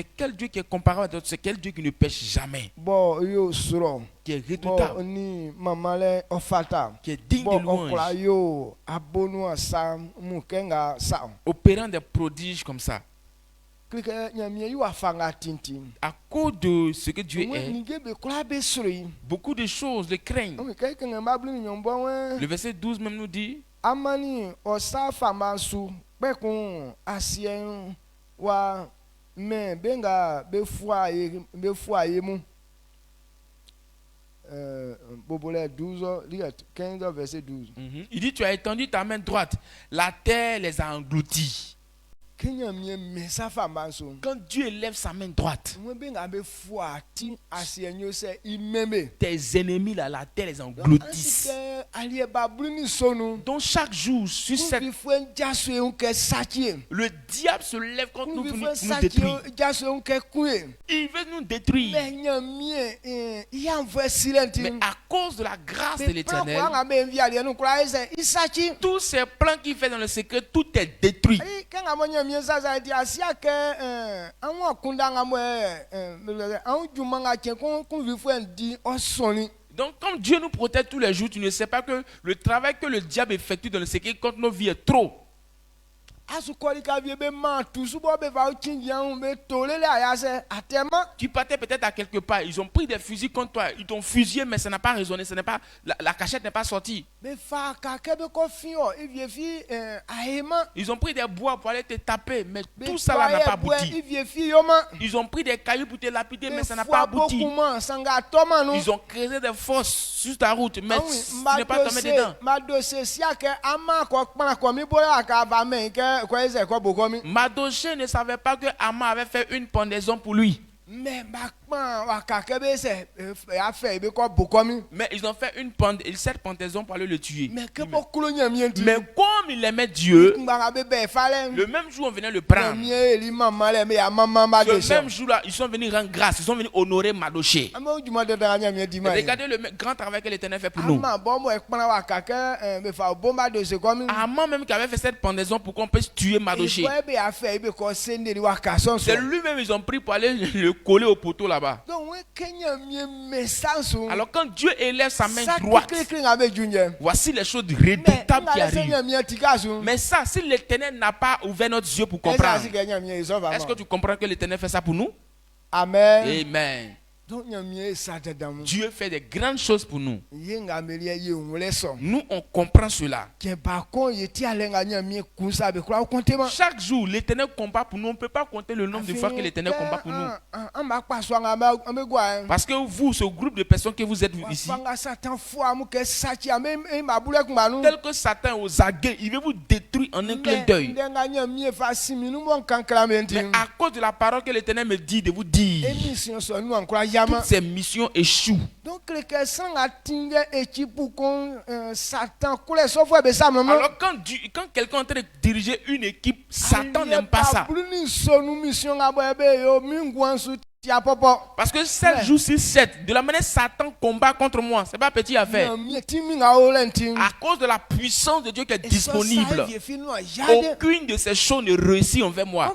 quel Dieu qui est comparable à d'autres. C'est quel Dieu qui ne pêche jamais. Qui est redoutable. Qui est digne de louange. Opérant des prodiges comme ça. À cause de ce que Dieu est, beaucoup de choses le craignent. Le verset 12 même nous dit Amani osafamasu bekun asien wa me benga befuaye mu Bobole 12 15 verset 12. Il dit tu as étendu ta main droite, la terre les a engloutis. Quand Dieu élève sa main droite, tes ennemis là, la terre les engloutissent. Donc chaque jour, sur cette... le diable se lève contre nous pour nous détruire. Il veut nous détruire. Mais à cause de la grâce de l'Éternel, tous ces plans qu'il fait dans le secret, tout est détruit. Donc, comme Dieu nous protège tous les jours, tu ne sais pas que le travail que le diable effectue dans le secret contre nos vies est trop. Tu partais peut-être à quelque part, ils ont pris des fusils contre toi, ils t'ont fusillé, mais ça n'a pas résonné, ça n'est pas, la cachette n'est pas sortie. Ils ont pris des bois pour aller te taper, mais tout ça là n'a pas abouti. Ils ont pris des cailloux pour te lapider, mais ça n'a pas abouti. Ils ont creusé des fosses sur ta route, mais tu n'es pas tombé dedans. Madoché ne savait pas que Ama avait fait une pendaison pour lui. Mais ils ont fait cette pendaison pour aller le tuer. Mais comme il aimait Dieu, le même jour on venait le prendre. Le même jour là, ils sont venus rendre grâce, ils sont venus honorer Madoché. Regardez le grand travail que l'Éternel fait pour nous. Ama même qui avait fait cette pendaison pour qu'on puisse tuer Madoché. C'est lui-même ils ont pris pour aller le coller au poteau là-bas. Alors quand Dieu élève sa main droite, voici les choses redoutables qui arrivent. Mais ça, si l'Éternel n'a pas ouvert notre yeux pour comprendre, est-ce que tu comprends que l'Éternel fait ça pour nous? Amen. Amen. donc nyamie sa dedans Dieu fait des grandes choses pour nous. yenga melia ye onle so Nous, on comprend cela. ke ba kon yeti alenga nyamie kunsa be kura compter ma Chaque jour, l'Éternel combat pour nous. On ne peut pas compter le nombre de fois que l'Éternel combat pour nous. en ma pas so nga ba me gwa Parce que vous, ce groupe de personnes que vous êtes ici, fanga satan fois mu ke sachi ame ma bule ku manu tel que Satan aux aguets, il veut vous détruire en un clin d'œil. ndenga nyamie fa simi nu mon kankra menti Mais à cause de la parole que l'Éternel me dit de vous dire, émission so nu ankura yama toutes ces missions échouent. donc le que sang atinge équipe kon Satan kule so fois be ça maman Alors quand quelqu'un est en train de diriger une équipe, Satan n'aime pas ça. Bluni so nu mission nga bo ebe yo mingwan su tia popo Parce que 7 jours sur 7, de la manière Satan combat contre moi, c'est pas petit affaire. nyamie timi nga olenti À cause de la puissance de Dieu qui est disponible, aucune aucune de ces choses ne réussit envers moi.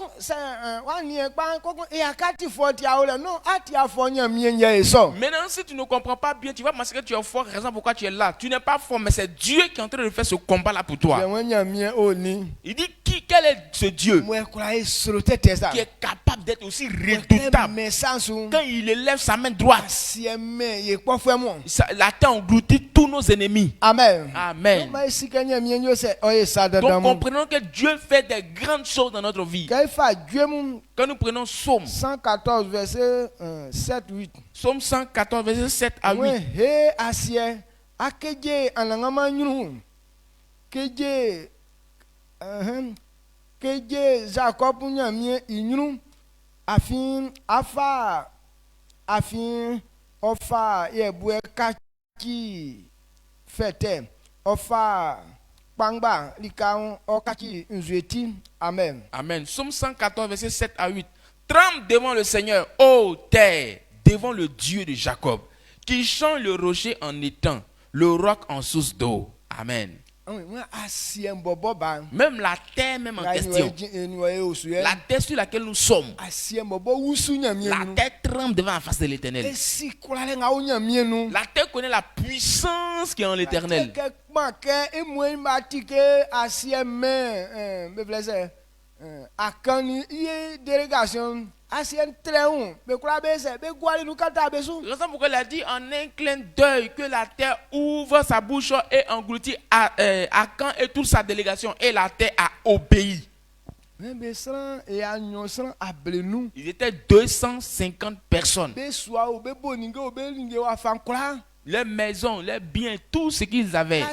Maintenant, si tu ne comprends pas bien, tu vas penser que tu es fort, raison pourquoi tu es là. Tu n'es pas fort, mais c'est Dieu qui est en train de faire ce combat-là pour toi. Il dit quel est ce Dieu qui est capable d'être aussi redoutable. Quand il élève sa main droite, la terre engloutit tous nos ennemis. Amen. Amen. Donc comprenons que Dieu fait des grandes choses dans notre vie. Quand nous prenons Psaume 114 verset 7-8. Psaume 114 verset 7 à 8. He asie akeje anangama nyunu keje keje Jacob nyamie inyunu afin ofa yebue kachi fete ofa pangba likaon okachi nzueti. Amen. Amen. Psaume 114 verset 7 à 8. Tremble devant le Seigneur, ô terre, devant le Dieu de Jacob, qui change le rocher en étang, le roc en source d'eau. Amen. Même la terre même en question, la terre sur laquelle nous sommes, la terre tremble devant la face de l'Éternel. La terre connaît la puissance qui est en l'Éternel. Raison pourquoi il a dit en un clin d'œil que la terre ouvre sa bouche et engloutit Akan et toute sa délégation, et la terre a obéi. Il était 250 personnes. Les maisons, les biens, tout ce qu'ils avaient.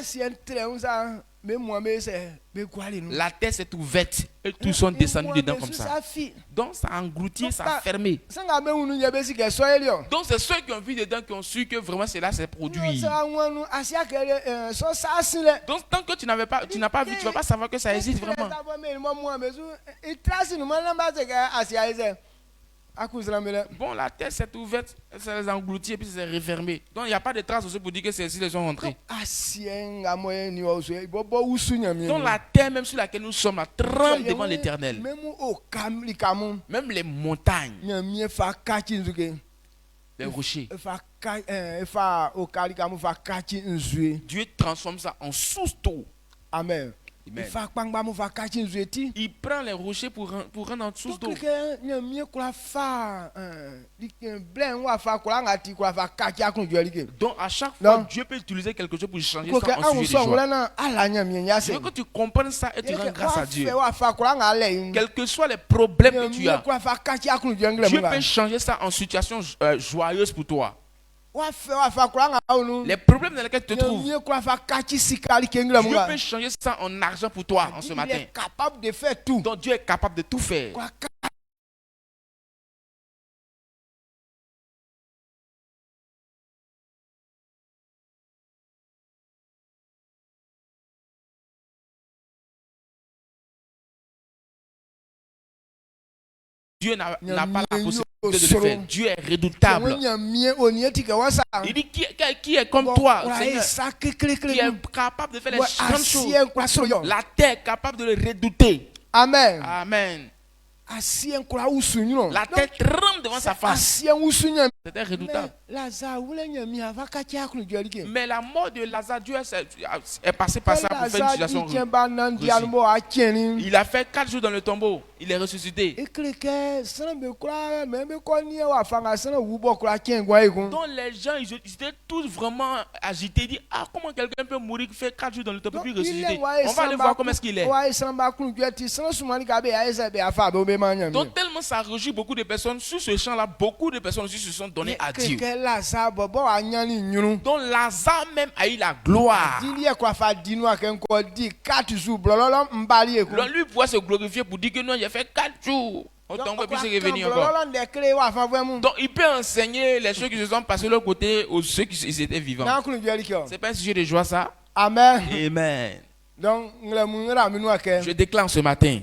La terre s'est ouverte et tous sont descendus dedans comme ça. Donc ça a englouti, ça a fermé. Donc c'est ceux qui ont vu dedans qui ont su que vraiment cela s'est produit. Donc tant que tu n'as pas vu, tu ne vas pas savoir que ça existe vraiment. Bon, la terre s'est ouverte, ça les a engloutis et puis c'est refermé. Donc il n'y a pas de traces aussi pour dire que celles-ci les sont rentrées. Donc la terre même sur laquelle nous sommes là tremble devant l'Éternel. Même les montagnes, les rochers. Dieu transforme ça en source d'eau. Amen. Il prend les rochers pour rendre en source d'eau. Donc à chaque fois, Dieu peut utiliser quelque chose pour changer ça en sujet de joie. Je veux que tu comprennes ça et tu rends grâce à Dieu. Quels que soient les problèmes que tu as, Dieu peut changer ça en situation joyeuse pour toi. Les problèmes dans lesquels tu te trouves, Dieu peut changer ça en argent pour toi en ce matin. Il est capable de faire tout. Donc Dieu est capable de tout faire. Dieu n'a pas la possibilité de le faire. Dieu est redoutable. Il dit qui est comme toi, Seigneur, qui est capable de faire les grandes choses. La terre est capable de le redouter. Amen. Amen. asien kura usunyo. La tête tremble devant sa face. Asien usunyo. C'était redoutable. Lazare wule nyami avaka tia kunu jolike. Mais la mort de Lazare, Dieu est passé par ça pour faire une situation. Il a fait 4 jours dans le tombeau. Il est ressuscité. Donc les gens, ils étaient tous vraiment agités. Ils disent, ah, comment quelqu'un peut mourir, faire 4 jours dans le tombeau puis ressusciter? On va aller voir comment est-ce qu'il est. Donc tellement ça réjouit beaucoup de personnes. Sur ce champ-là, beaucoup de personnes aussi se sont données à Dieu. Donc Lazare même a eu la gloire. Donc lui pouvait se glorifier pour dire que non, il a fait 4 jours. Au tombeau puis c'est revenu encore. Donc il peut enseigner les choses qui se sont passées de l'autre côté aux ceux qui étaient vivants. C'est pas un sujet de joie ça? Amen. Amen. Donc, je déclare ce matin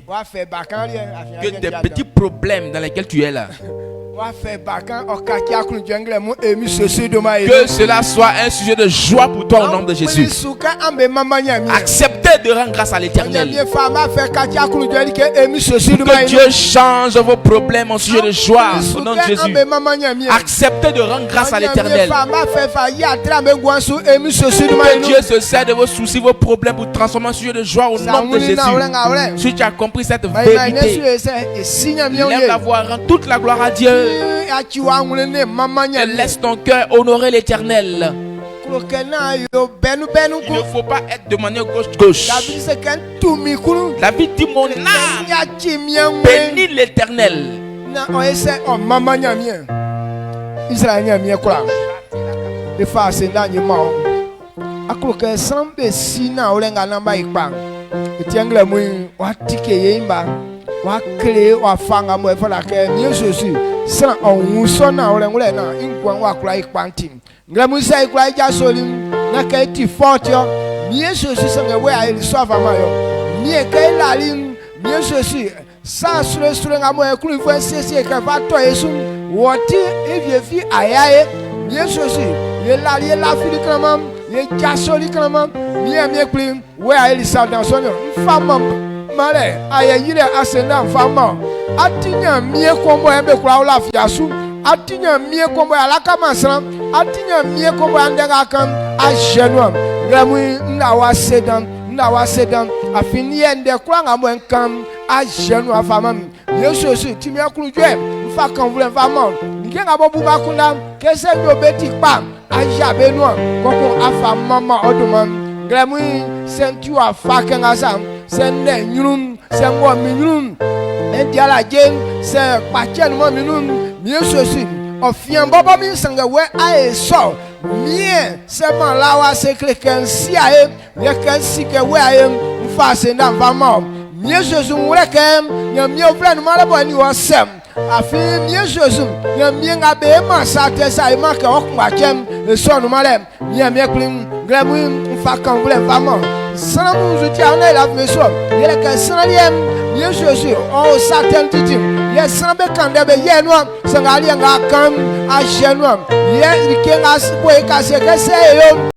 que des petits problèmes dans lesquels tu es là, que cela soit un sujet de joie pour toi au nom de Jésus. Acceptez de rendre grâce à l'Éternel. Que Dieu change vos problèmes en sujet de joie au nom de Jésus. Acceptez de rendre grâce à l'Éternel. Que Dieu se sert de vos soucis, vos problèmes pour transformer en sujet de joie au nom de Jésus. Si tu as compris cette vérité, lève la voix, rends toute la gloire à Dieu. Et laisse ton cœur honorer l'Éternel. Il ne faut pas être de manière gauche. La Bible dit mon âme bénit l'Éternel. Atinya mie kombo ebe kula ula fiasu. Atinya mie kombo alaka masran. Atinya mie kombo andega kan ajenwa. Ngramui ndawa sedan. Afini ende kula ngamo enkam ajenwa famam. Yesu timi akulujwe. Mfa kan vule famam. Ngenga bobu bakunda kese nyobeti pa. Ajabe no koko afa mama oduman. Ngramui sentu afa kengasam. Sende nyurum sengo minyurum. Diala jen se pachen mo minun mie sosi ofian baba mi sanga we ae so mie se man lawa se kleken si ae ye kan si ke we ae mfa se nda mfa mo mie sosi mwreke nya mie ofren mala bo ni wasem afi mie sosi nya mie nga be ma sa te sa e ma ke okwa chem so no male mie klin gremu mfa kan vle mfa mo sana mu zuti ana la meso ye ke sana liem Yesu oh Satan titim yes sanbe kande be ye no sangali nga kan a jenwa ye ikenga boy ka se yo